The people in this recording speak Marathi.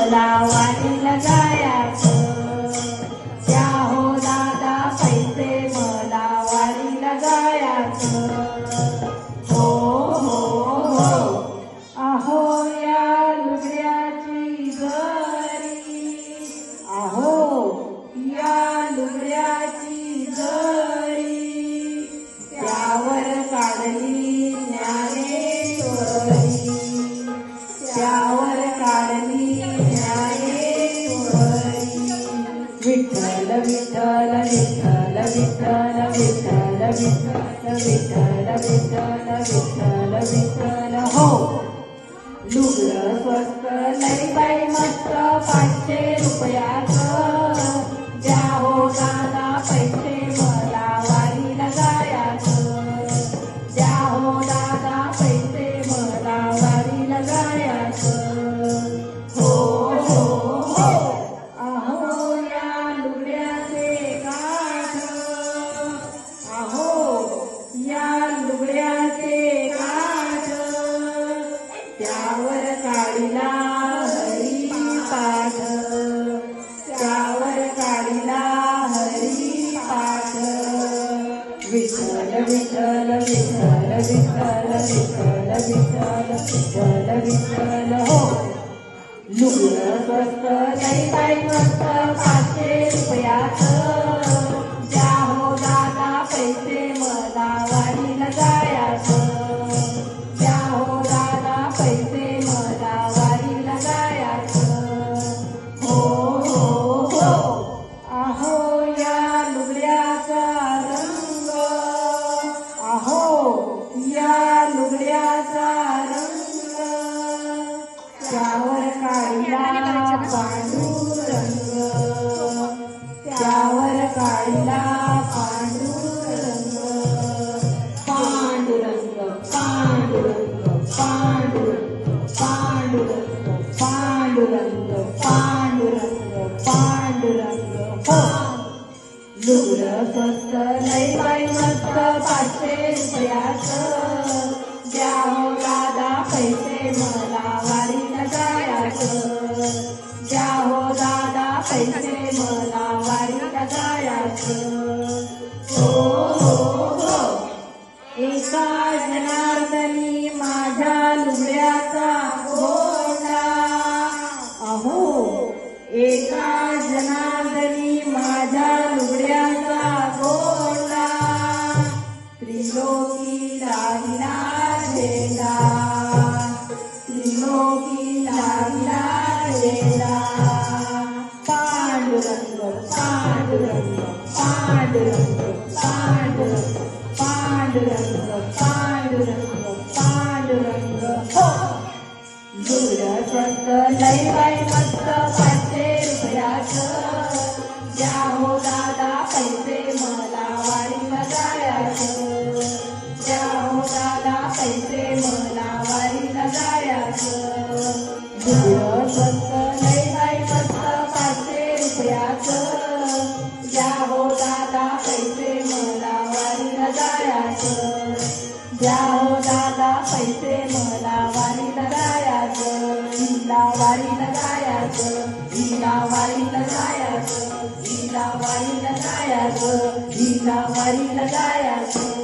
मला वारीला जायचं, द्या हो दादा पैसे मला वारीला जायचं. हो हो हो अहो या लुगड्याची जरी, अहो या लुगड्याची जरी, त्यावर काढली ज्ञानेश्वरी, त्यावर काढली ज्ञानेश्वरी. विठ्ठल विठ्ठल विठ्ठल विठ्ठल विठ्ठल विठ्ठल विठ्ठल विठ्ठल विठ्ठल विठ्ठल. हो लुगडं स्वस्त लई बाई मस्त 500 रुपयाचं, द्या हो दादा पैसे मला वारीला जायचं, द्या हो दादा पैसे मला वारीला जायचं. हो हो हो अहो या लुगड्याचे काठ, अहो या लुगड्याचे काठ, त्यावर काढिला हरिपाठ, त्यावर काढिला हरिपाठ. विठ्ठल विठ्ठल विठ्ठल विठ्ठल विठ्ठल विठ्ठल विठ्ठल विठ्ठल. हो लुगडं स्वस्त लई बाई मस्त 500 रुपयाचं, द्या हो दादा पैसे मला वारीला जायचं, द्या हो दादा पैसे मला वारीला जायचं. हो हो हो अहो या लुगड्याचा रंग, अहो या लुगड्याचा रंग, त्यावर काढिला पांडुरंग, त्यावर काढिला पांडुरंग. पांडुरंग पांडुरंग पांडुरंग पांडुरंग पांडुरंग पांडुरंग पांडुरंग. हो लुगडं स्वस्त लई बाई मस्त 500 रुपयाचं, द्या हो दादा पैसे मला वारीला जायचं, द्या हो दादा पैसे मला वारीला जायचं. हो हो हो एका जनार्दनी माझ्या लुगड्याचा गोंडा, अहो एका जनार्दनी माझ्या लुगड्याचा गोंडा, त्रिलोकी लाविला झेंडा, त्रिलोकी लाविला झेंडा. पांडुरंग पांडुरंग पांडुरंग पांडुरंग पांडुरंग पांडुरंग पांडुरंग. हो लुगडं स्वस्त लई बाई मस्त 500 रुपयाचं, द्या हो दादा पैसे मला वारीला जायचं, द्या हो दादा पैसे मला वारीला जायचं. लुगडं स्वस्त लई बाई मस्त 500 रुपयाचं, द्या हो दादा पैसे मला वारीला जायचं, द्या हो दादा पैसे मला वारीला जायचं. हिला वारीला जायचं, हिला वारीला जायचं, हिला वारीला जायचं, हिला वारीला जायचं.